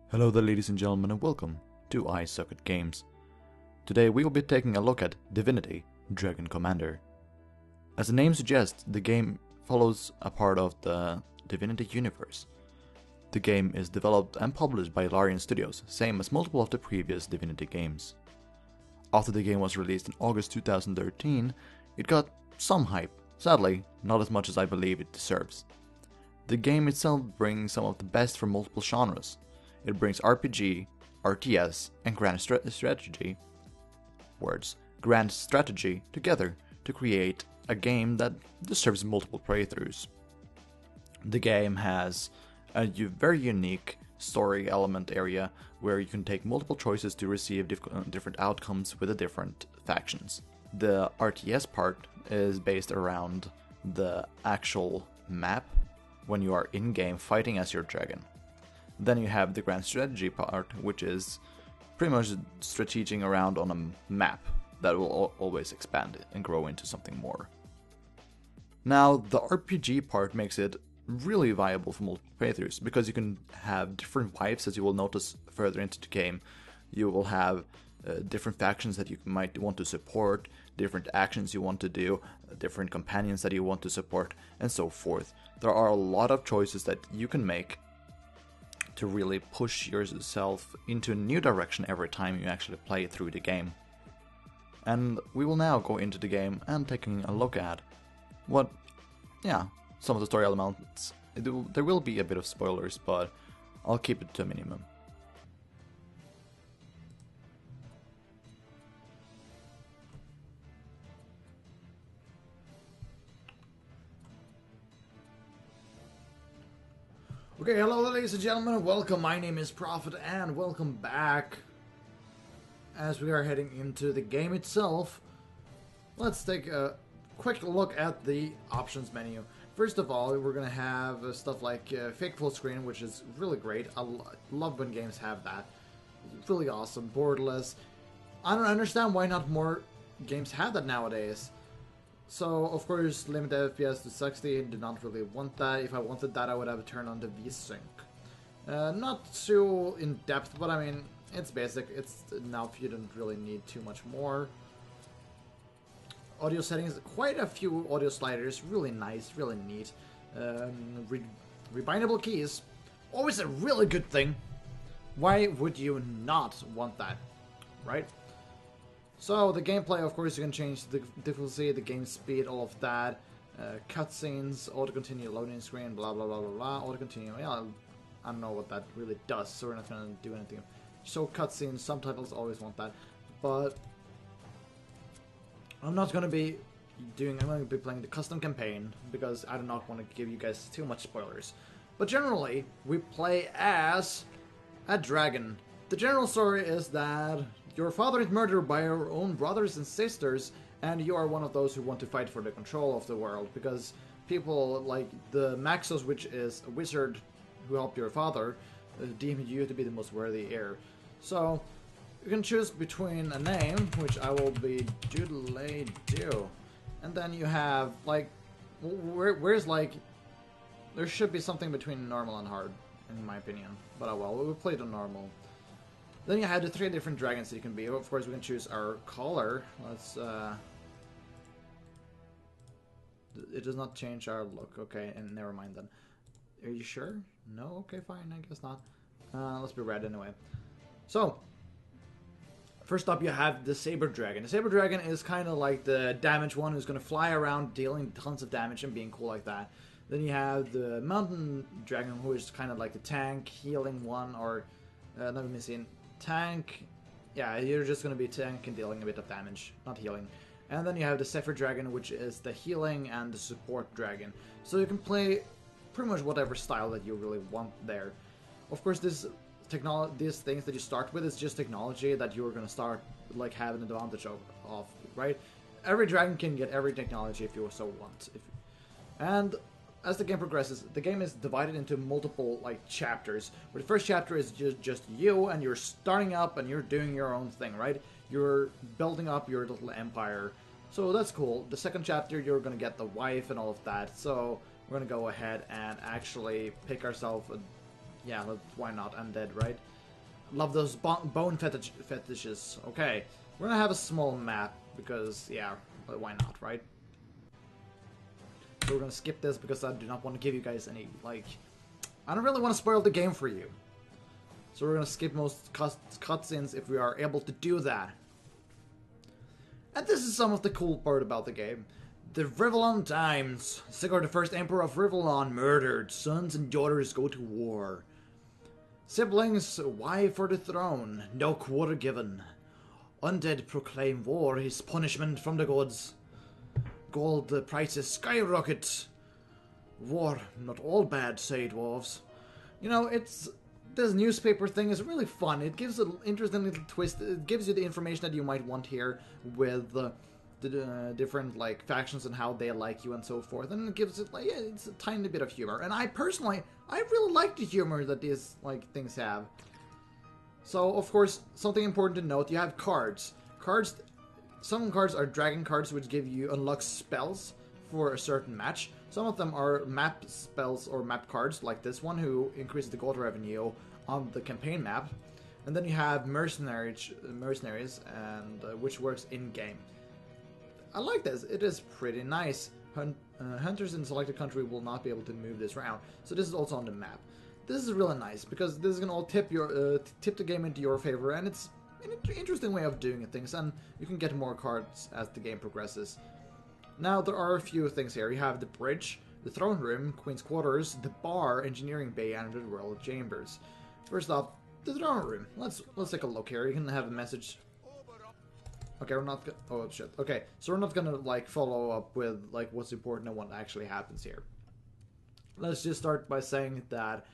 Hello there ladies and gentlemen and welcome to iSocket Games. Today we will be taking a look at Divinity Dragon Commander. As the name suggests, the game follows a part of the Divinity universe. The game is developed and published by Larian Studios, same as multiple of the previous Divinity games. After the game was released in August 2013, it got some hype, sadly not as much as I believe it deserves. The game itself brings some of the best from multiple genres. It brings RPG, RTS, and grand strategy together to create a game that deserves multiple playthroughs. The game has a very unique story element area where you can take multiple choices to receive different outcomes with the different factions. The RTS part is based around the actual map when you are in-game fighting as your dragon. Then you have the grand strategy part, which is pretty much strategizing around on a map that will always expand and grow into something more. Now, the RPG part makes it really viable for multiple playthroughs because you can have different wives, as you will notice further into the game. You will have different factions that you might want to support, different actions you want to do, different companions that you want to support, and so forth. There are a lot of choices that you can make to really push yourself into a new direction every time you actually play through the game. And we will now go into the game and taking a look at some of the story elements. There will be a bit of spoilers, but I'll keep it to a minimum. Okay, hello ladies and gentlemen, welcome. My name is Prophet and welcome back. As we are heading into the game itself, let's take a quick look at the options menu. First of all, we're going to have stuff like fake full screen, which is really great. I love when games have that. It's really awesome. Borderless. I don't understand why not more games have that nowadays. So, of course, limited FPS to 60, did not really want that. If I wanted that, I would have turned on the VSync. Not too in-depth, but I mean, it's basic. It's enough, you don't really need too much more. Audio settings, quite a few audio sliders, really nice, really neat. Rebindable keys, always a really good thing. Why would you not want that, right? So, the gameplay, of course, you can change the difficulty, the game speed, all of that. Cutscenes, auto-continue loading screen, blah blah blah blah blah. Auto-continue, yeah, I don't know what that really does, so we're not going to do anything. So, cutscenes, subtitles, always want that. But I'm not going to be I'm going to be playing the custom campaign, because I do not want to give you guys too much spoilers. But generally, we play as a dragon. The general story is that your father is murdered by your own brothers and sisters, and you are one of those who want to fight for the control of the world, because people like the Maxos, which is a wizard who helped your father, deem you to be the most worthy heir. So, you can choose between a name, which I will be Doodle-Doo, and then you have, like, where's, like, there should be something between normal and hard, in my opinion, but oh well, we'll play the normal. Then you have the 3 different dragons that you can be. Of course, we can choose our color. Let's, it does not change our look. Okay, and never mind then. Are you sure? No? Okay, fine. I guess not. Let's be red anyway. So, first up you have the Saber Dragon. The Saber Dragon is kind of like the damage one who's going to fly around dealing tons of damage and being cool like that. Then you have the Mountain Dragon, who is kind of like the tank, healing one, or, never been seen. Tank, yeah, you're just going to be tank and dealing a bit of damage, not healing. And then you have the Zephyr Dragon, which is the healing and the support dragon. So you can play pretty much whatever style that you really want there. Of course, these things that you start with is just technology that you're going to start like having an advantage of, right? Every dragon can get every technology if you so want. And as the game progresses, the game is divided into multiple like chapters. Where the first chapter is just you, and you're starting up and you're doing your own thing, right? You're building up your little empire. So that's cool. The second chapter, you're gonna get the wife and all of that. So we're gonna go ahead and actually pick ourselves a Yeah, why not? Undead, right? Love those bone fetishes. Okay, we're gonna have a small map because, yeah, but why not, right? So we're gonna skip this because I do not want to give you guys any, like, I don't really want to spoil the game for you. So we're gonna skip most cutscenes if we are able to do that. And this is some of the cool part about the game. The Rivellon times. Sigurd, the first emperor of Rivellon, murdered. Sons and daughters go to war. Siblings vie for the throne. No quarter given. Undead proclaim war, his punishment from the gods. Gold prices skyrocket. War, not all bad, say dwarves. You know, this newspaper thing is really fun. It gives an interesting little twist. It gives you the information that you might want here with the different like factions and how they like you and so forth. And it gives it like, yeah, it's a tiny bit of humor. And I personally, I really like the humor that these like things have. So of course, something important to note: you have cards. Some cards are dragon cards, which give you unlock spells for a certain match. Some of them are map spells or map cards, like this one, who increases the gold revenue on the campaign map. And then you have mercenaries, and which works in game. I like this. It is pretty nice. Hunters in selected country will not be able to move this around, so this is also on the map. This is really nice because this is gonna all tip the game into your favor, and it's an interesting way of doing things. And you can get more cards as the game progresses. Now, there are a few things here. You have the bridge, the throne room, Queen's Quarters, the bar, engineering bay, and the royal chambers. First off, the throne room. Let's take a look here. You can have a message. Okay, we're not gonna... Oh, shit. Okay, so we're not gonna, like, follow up with, like, what's important and what actually happens here. Let's just start by saying that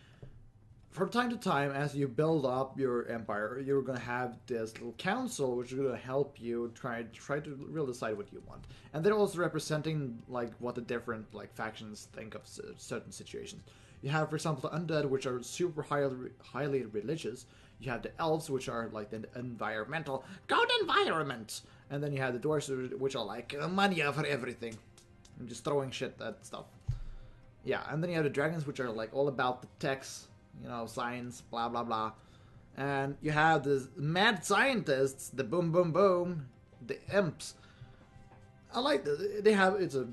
from time to time, as you build up your empire, you're going to have this little council which is going to help you try to really decide what you want. And they're also representing like what the different like factions think of certain situations. You have, for example, the undead, which are super highly religious. You have the elves, which are like the environmental, good environment. And then you have the dwarves, which are like money for everything. I'm just throwing shit at stuff. Yeah, and then you have the dragons, which are like all about the techs. You know, science, blah, blah, blah. And you have the mad scientists, the boom, boom, boom, the imps. I like that. It's a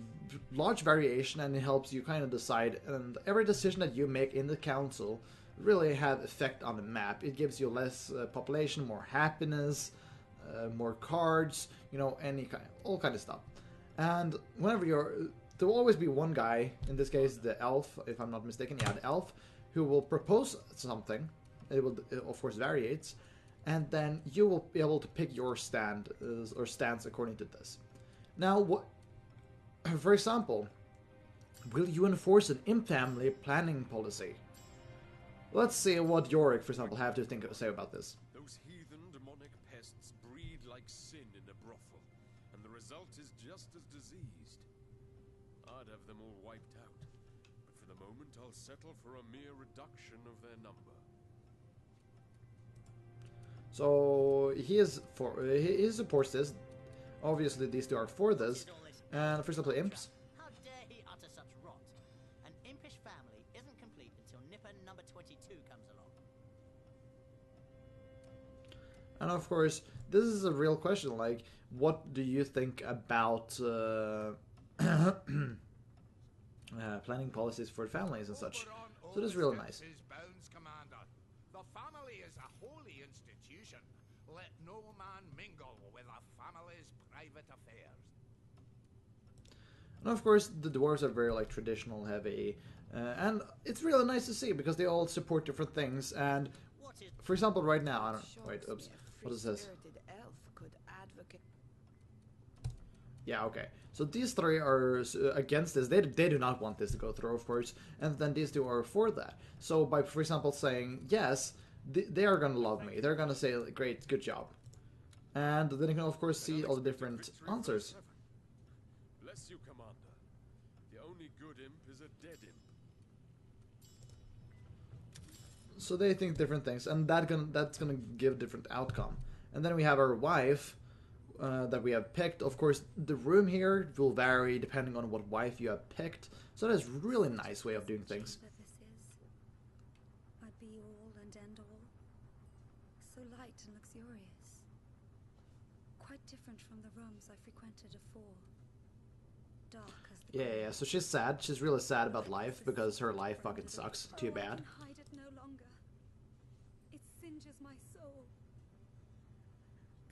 large variation, and it helps you kind of decide. And every decision that you make in the council really have effect on the map. It gives you less population, more happiness, more cards, you know, all kind of stuff. And whenever there will always be one guy, in this case the elf, if I'm not mistaken, yeah, the elf, who will propose something. It will, of course, variates, and then you will be able to pick your stand or stance according to this. Now, for example, will you enforce an imp family planning policy? Let's see what Yorick, for example, have to say about this. Those heathen demonic pests breed like sin in a brothel, and the result is just as diseased. I'd have them all wiped out. For the moment, I'll settle for a mere reduction of their number. So he supports this. Obviously, these two are for this. And for example, imps. How dare he utter such rot? An impish family isn't complete until Nipper number 22 comes along. And of course, this is a real question. Like, what do you think about planning policies for families and such? So this is really nice. The family is a holy institution. Let no man mingle with a family's private affairs. And of course, the dwarves are very like traditional heavy, and it's really nice to see because they all support different things. And for example, right now, I don't wait. Oops, what is this? Yeah, okay. So these three are against this. They do not want this to go through, of course. And then these two are for that. So by, for example, saying yes, they are going to love me. They're going to say, great, good job. And then you can, of course, see all the different answers. Bless you, Commander. The only good imp is a dead imp. So they think different things, and that's gonna give different outcome. And then we have our wife, that we have picked. Of course, the room here will vary depending on what wife you have picked. So that's a really nice way of doing things. I'd be so light and luxurious. Quite different from the rooms I frequented afore. Dark as the Yeah. So she's sad. She's really sad about life because her life fucking sucks. Too bad. I can hide it no longer. It singes my soul.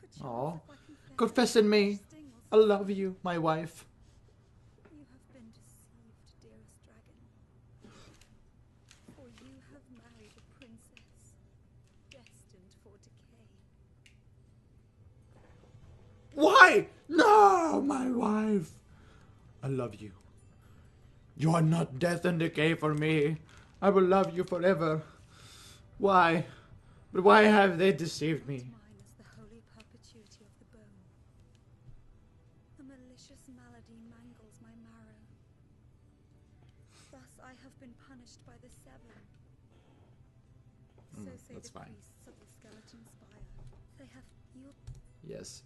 Perchance Aw. if I Confess in me. sting will I love you, my wife. You have been deceived, dearest dragon. For you have married a princess, destined for decay. Why? No, my wife. I love you. You are not death and decay for me. I will love you forever. Why? But why have they deceived me? Mine is the holy perpetuity of the bone. A malicious malady mangles my marrow. Thus I have been punished by the Seven. So say that's the fine. priests of the skeleton spire. They have Yes.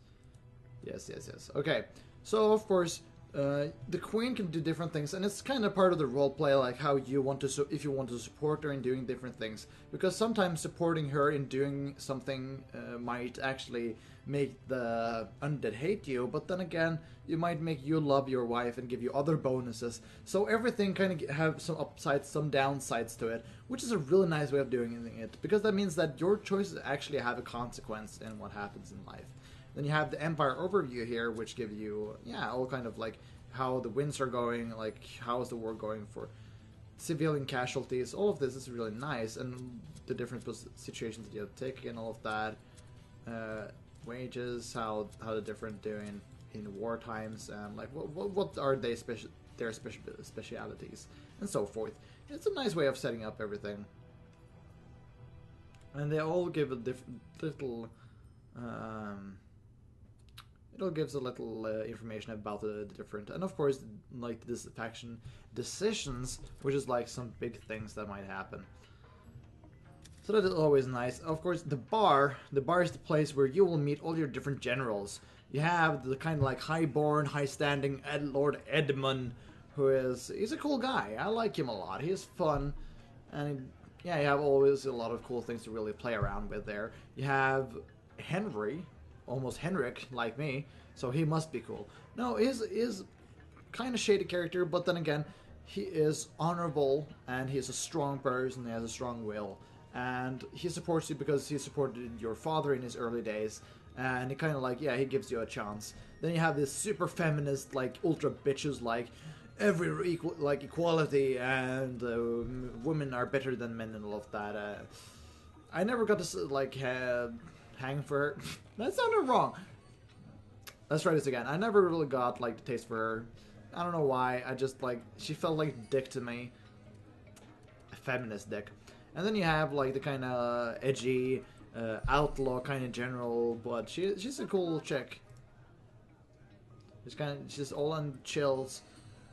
Okay. So, of course, the queen can do different things, and it's kind of part of the roleplay, like how you want to, if you want to support her in doing different things. Because sometimes supporting her in doing something might actually make the undead hate you, but then again, you might make you love your wife and give you other bonuses. So everything kind of have some upsides, some downsides to it, which is a really nice way of doing it, because that means that your choices actually have a consequence in what happens in life. Then you have the Empire overview here, which give you, all kind of like how the winds are going, like how is the war going for civilian casualties. All of this is really nice, and the different situations that you have to take and all of that. Wages, how the different doing in war times, and like what are they their specialities, and so forth. It's a nice way of setting up everything, and they all give a little. It'll gives a little information about the different, and of course, like this faction decisions, which is like some big things that might happen. So that is always nice. Of course, the bar is the place where you will meet all your different generals. You have the kind of like high-born, high-standing Lord Edmund, he's a cool guy. I like him a lot. He's fun, and you have always a lot of cool things to really play around with there. You have Henry, almost Henrik, like me, so he must be cool. No, is kind of shady character, but then again, he is honorable, and he is a strong person, he has a strong will, and he supports you because he supported your father in his early days, and he kind of like, he gives you a chance. Then you have this super feminist, like, ultra bitches, like, equality, and women are better than men and all of that. I never got to, like, hang for her. That sounded wrong. Let's try this again. I never really got, like, the taste for her. I don't know why. I just, like, she felt like a dick to me. A feminist dick. And then you have, like, the kind of edgy, outlaw kind of general, but she's a cool chick. She's all on chills,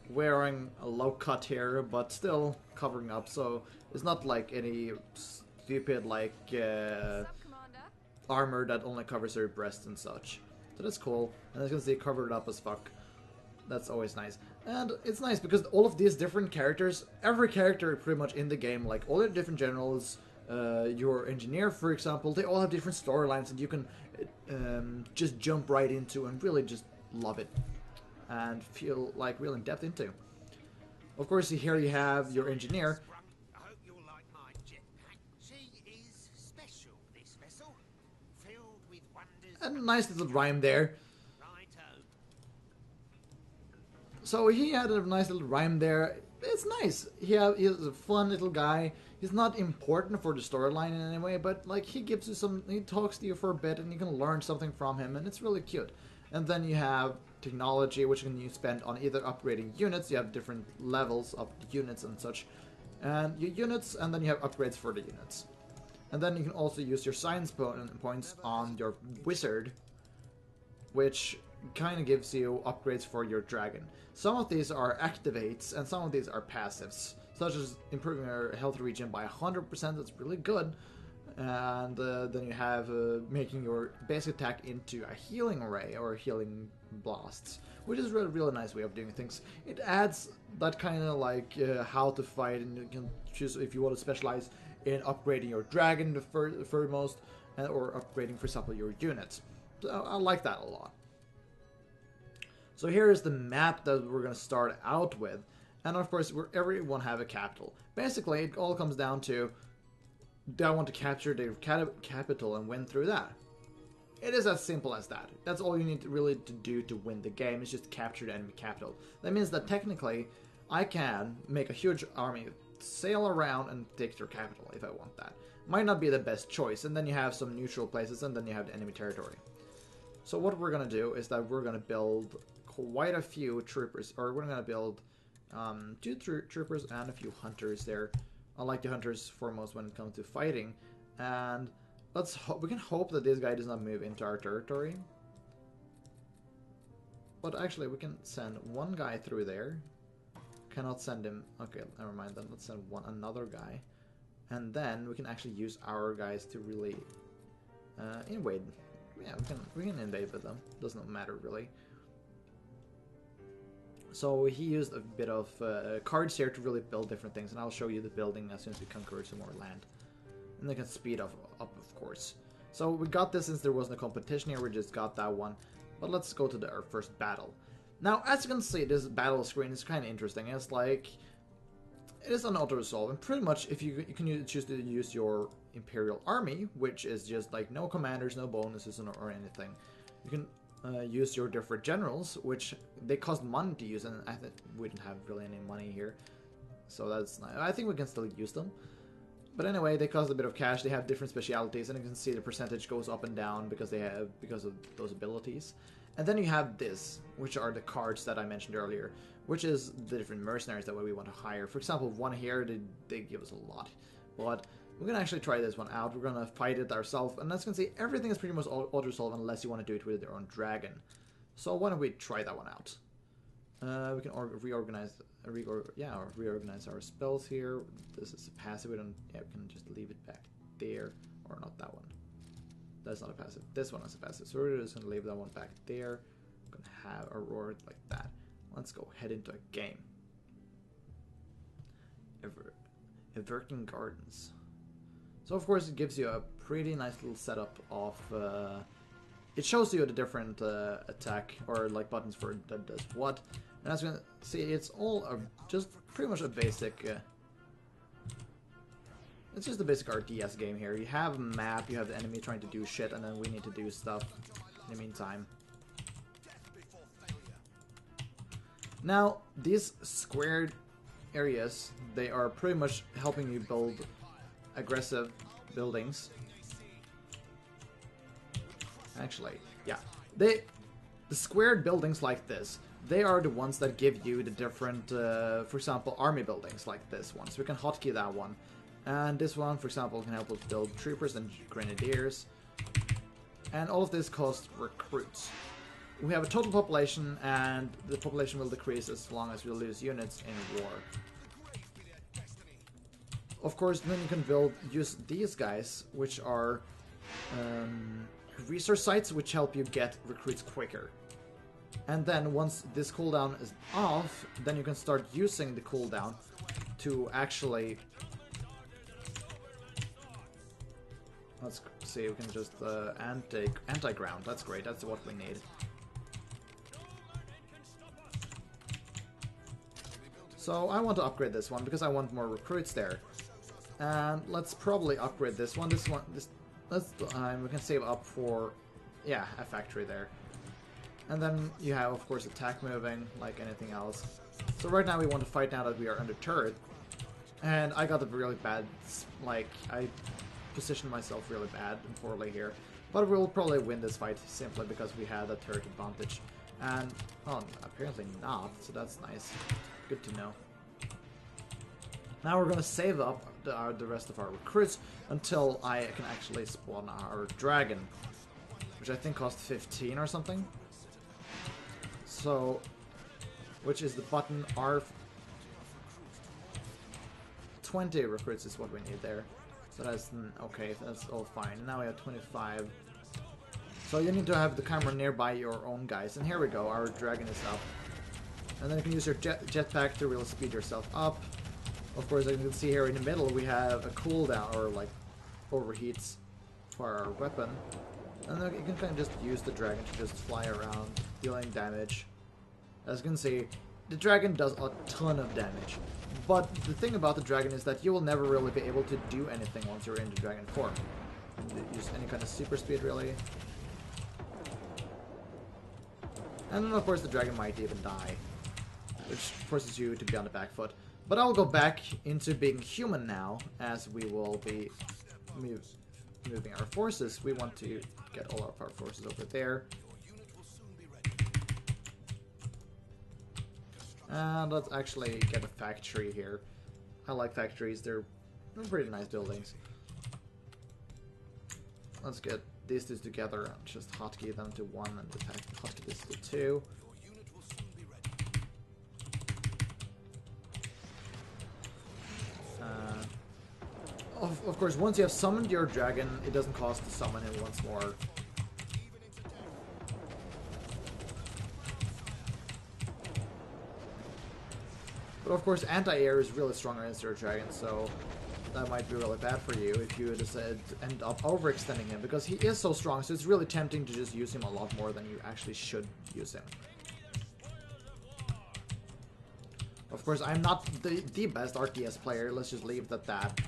wearing a low cut here, but still covering up, so it's not like any stupid, like, armor that only covers her breasts and such. So that's cool. And as you can see, covered up as fuck. That's always nice. And it's nice because all of these different characters, every character pretty much in the game, like all the different generals, your engineer, for example, they all have different storylines that you can just jump right into and really just love it. And feel like real in depth into. Of course, here you have your engineer. I hope you'll like my jetpack. She is special, this vessel. Filled with wonders. A nice little rhyme there. Righto. So he had a nice little rhyme there. It's nice. He's a fun little guy. He's not important for the storyline in any way, but like he gives you some. He talks to you for a bit, and you can learn something from him, and it's really cute. And then you have technology, which you spend on either upgrading units. You have different levels of units and such, and your units, and then you have upgrades for the units. And then you can also use your science points on your wizard, which kind of gives you upgrades for your dragon. Some of these are activates, and some of these are passives, such as improving your health regen by 100%. That's really good. And then you have making your basic attack into a healing ray or healing blasts, which is a really nice way of doing things. It adds that kind of like how to fight, and you can choose if you want to specialize in upgrading your dragon the furmost, or upgrading, for example, your units. So I like that a lot. So here is the map that we're going to start out with. And of course, everyone have a capital. Basically, it all comes down to, do I want to capture the capital and win through that? It is as simple as that. That's all you need really to do to win the game, is just capture the enemy capital. That means that technically, I can make a huge army, sail around and take their capital if I want that. Might not be the best choice, and then you have some neutral places, and then you have the enemy territory. So what we're going to do is that we're going to build quite a few troopers, or we're going to build 2 troopers and a few hunters there. I like the hunters foremost when it comes to fighting, and we can hope that this guy does not move into our territory. But actually, we can send one guy through there. Cannot send him. Okay, never mind. Then let's send another guy, and then we can actually use our guys to really invade. Yeah, we can invade with them. Doesn't matter really. So he used a bit of cards here to really build different things, and I'll show you the building as soon as we conquer some more land. And they can speed up, of course. So we got this since there wasn't a competition here, we just got that one. But let's go to our first battle. Now, as you can see, this battle screen is kind of interesting. It's like, it is an auto-resolve, and pretty much if you can choose to use your Imperial Army, which is just like no commanders, no bonuses, or anything. You can use your different generals, which they cost money to use, and I think we don't have really any money here. So that's nice. I think we can still use them. But anyway, they cost a bit of cash. They have different specialities, and you can see the percentage goes up and down because of those abilities. And then you have this, which are the cards that I mentioned earlier, which is the different mercenaries that we want to hire. For example, one here, they give us a lot. But we're going to actually try this one out. We're going to fight it ourselves. And as you can see, everything is pretty much auto-resolve unless you want to do it with your own dragon. So why don't we try that one out? We can reorganize our spells here. This is a passive. We can just leave it back there. Or not that one. That's not a passive. This one is a passive. So we're just going to leave that one back there. We're going to have a roar like that. Let's go head into a game. Everton Gardens. So of course it gives you a pretty nice little setup of... it shows you the different attack or like buttons for that does what. And as you can see, it's all just pretty much a basic... it's just a basic RTS game here. You have a map, you have the enemy trying to do shit, and then we need to do stuff in the meantime. Now, these squared areas, they are pretty much helping you build aggressive buildings. Actually, yeah. The squared buildings like this, they are the ones that give you the different, for example, army buildings like this one. So we can hotkey that one. And this one, for example, can help us build troopers and grenadiers. And all of this costs recruits. We have a total population, and the population will decrease as long as we lose units in war. Of course, then you can use these guys, which are resource sites, which help you get recruits quicker. And then once this cooldown is off, then you can start using the cooldown to actually... Let's see, we can just anti-ground. That's great, that's what we need. So I want to upgrade this one because I want more recruits there. And let's probably upgrade this one. We can save up for, yeah, a factory there. And then you have, of course, attack moving, like anything else. So right now we want to fight now that we are under turret. And I got a really bad, like, I positioned myself really bad and poorly here. But we'll probably win this fight simply because we had a turret advantage. And, oh, apparently not, so that's nice. Good to know. Now we're going to save up the rest of our recruits until I can actually spawn our dragon, which I think costs 15 or something. So, which is the button R. 20 recruits is what we need there. So that's okay. That's all fine. Now we have 25. So you need to have the camera nearby your own guys. And here we go. Our dragon is up. And then you can use your jetpack to really speed yourself up. Of course, as you can see here in the middle, we have a cooldown, or like overheats. for our weapon. And then you can kind of just use the dragon to just fly around, dealing damage. As you can see, the dragon does a ton of damage. But the thing about the dragon is that you will never really be able to do anything once you're in the dragon form. Use any kind of super speed, really. And then, of course, the dragon might even die, which forces you to be on the back foot. But I'll go back into being human now, as we will be moving our forces. We want to get all of our forces over there. And let's actually get a factory here. I like factories, they're pretty nice buildings. Let's get these two together and just hotkey them to 1 and hotkey this to 2. Of course, once you have summoned your dragon, it doesn't cost to summon him once more. But of course, anti-air is really strong against your dragon, so that might be really bad for you if you decide to end up overextending him, because he is so strong, so it's really tempting to just use him a lot more than you actually should use him. Of course, I'm not the best RTS player, let's just leave it at that.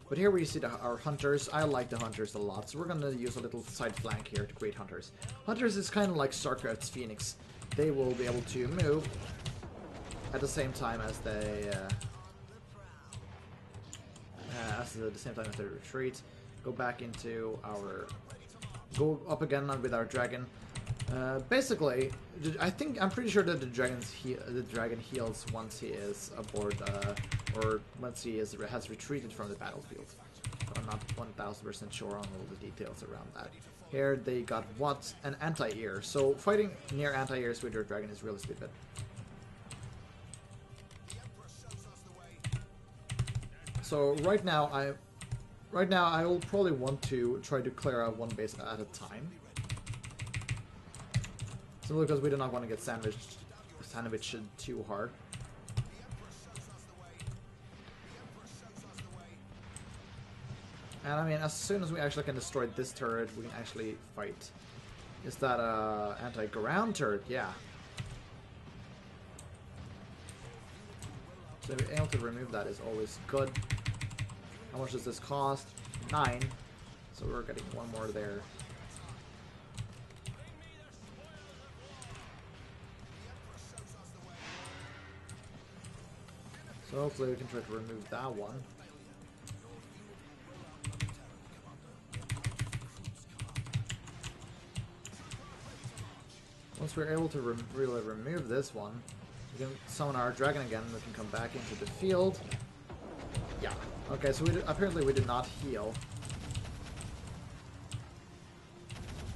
But here we see our hunters. I like the hunters a lot, so we're gonna use a little side flank here to create hunters. Hunters is kind of like StarCraft's Phoenix. They will be able to move at the same time as they retreat. Go back into our, go up again with our dragon. Basically, I'm pretty sure that the dragon heals once he is aboard, or once he has retreated from the battlefield. I'm not 1000% sure on all the details around that. Here they got what? An anti-ear. So fighting near anti-ears with your dragon is really stupid. So right now I will probably want to try to clear out one base at a time. Simply because we do not want to get sandwiched too hard. And I mean, as soon as we actually can destroy this turret, we can actually fight. Is that a anti-ground turret? Yeah. So being able to remove that is always good. How much does this cost? 9. So we're getting one more there. So hopefully we can try to remove that one. Once we're able to really remove this one, we can summon our dragon again and we can come back into the field. Yeah. Okay, so apparently we did not heal.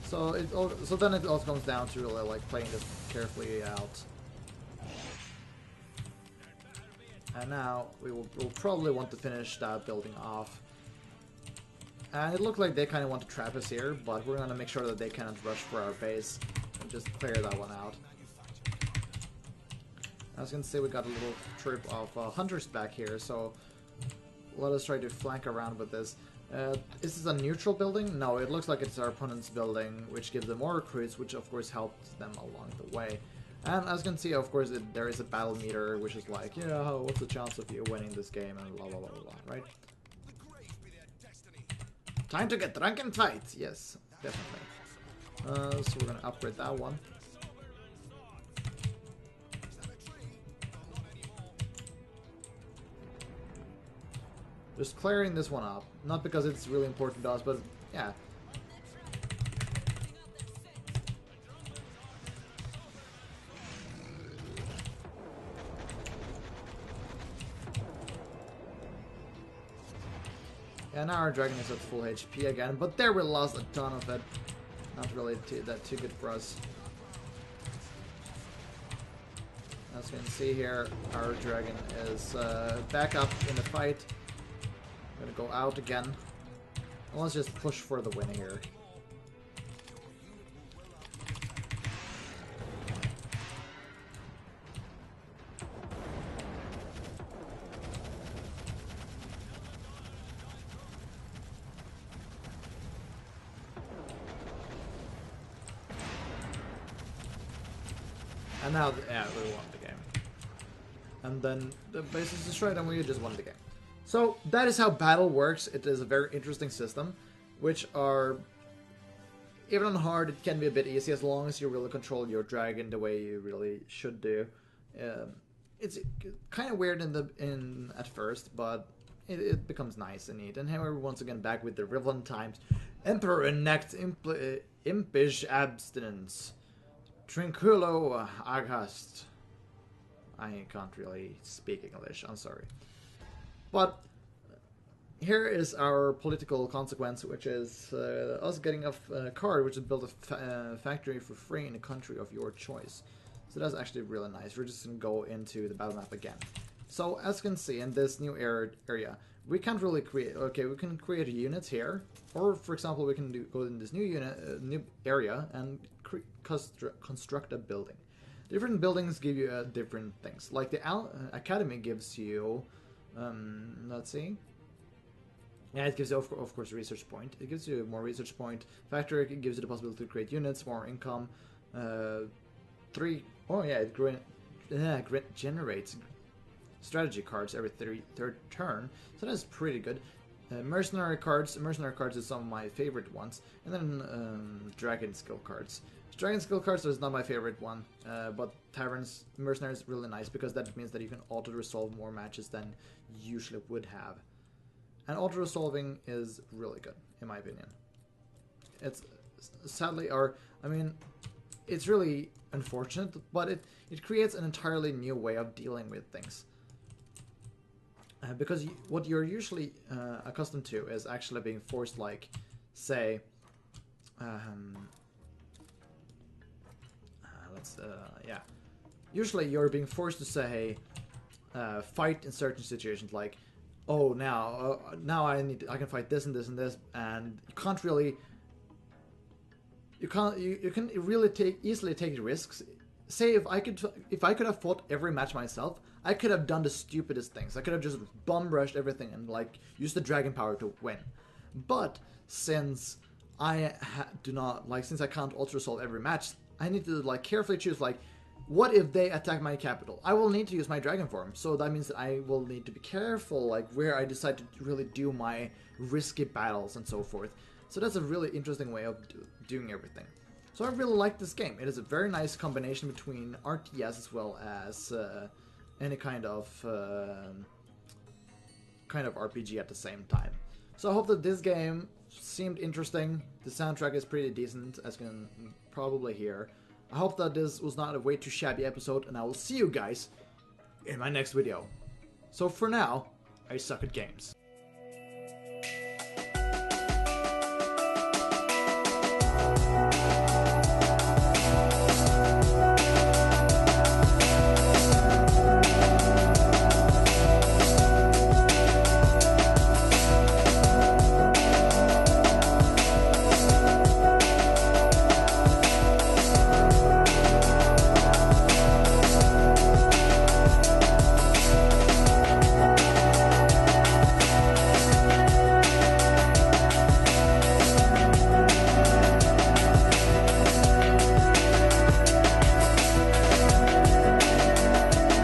So then it also comes down to really like playing this carefully out. And now we'll probably want to finish that building off. And it looked like they kind of want to trap us here, but we're gonna make sure that they cannot rush for our base and just clear that one out. I was gonna say we got a little troop of hunters back here, so let us try to flank around with this. Is this a neutral building? No, it looks like it's our opponent's building, which gives them more recruits, which of course helps them along the way. And as you can see, of course, there is a battle meter, which is like, you know, what's the chance of you winning this game, and blah, blah, blah, blah, right? Time to get drunk and fight! Yes, definitely. So we're gonna upgrade that one. Just clearing this one up. Not because it's really important to us, but yeah. Yeah, now our dragon is at full HP again, but there we lost a ton of it. Not really that too good for us. As you can see here, our dragon is back up in the fight. Gonna go out again. And let's just push for the win here. And now, yeah, we won the game. And then the base is destroyed and we just won the game. So that is how battle works. It is a very interesting system, which are, even on hard, it can be a bit easy as long as you really control your dragon the way you really should do. It's kind of weird at first, but it becomes nice and neat. And here we're once again back with the Rivalin Times. Emperor enact impish abstinence. Trinculo Agast. I can't really speak English, I'm sorry. But here is our political consequence, which is us getting a card which is build a factory for free in a country of your choice. So that's actually really nice. We're just going to go into the battle map again. So as you can see in this new area, we can't really create, okay, we can create a unit here. Or for example, we can go in this new unit, new area and construct a building. Different buildings give you different things. Like the Academy gives you, let's see. Yeah, it gives you, of course, a research point. It gives you more research point. Factory gives you the possibility to create units, more income. It generates strategy cards every third turn, so that's pretty good. Mercenary cards is some of my favorite ones, and then dragon skill cards. Dragon skill cards is not my favorite one, but Taverns Mercenary is really nice because that means that you can auto-resolve more matches than you usually would have. And auto-resolving is really good, in my opinion. It's sadly, it's really unfortunate, but it creates an entirely new way of dealing with things. Because what you're usually accustomed to is actually being forced, like, say, usually you're being forced to say, fight in certain situations, like, oh, now I can fight this and this and this, and you can't really, you can really easily take risks. Say if I could have fought every match myself, I could have done the stupidest things. I could have just bum rushed everything and like used the dragon power to win. But since I since I can't auto resolve every match, I need to like carefully choose like, what if they attack my capital? I will need to use my dragon form, so that means that I will need to be careful like where I decide to really do my risky battles and so forth. So that's a really interesting way of doing everything. So I really like this game. It is a very nice combination between RTS as well as any kind of RPG at the same time. So I hope that this game seemed interesting. The soundtrack is pretty decent, as you can probably hear. I hope that this was not a way too shabby episode, and I will see you guys in my next video. So for now, I suck at games.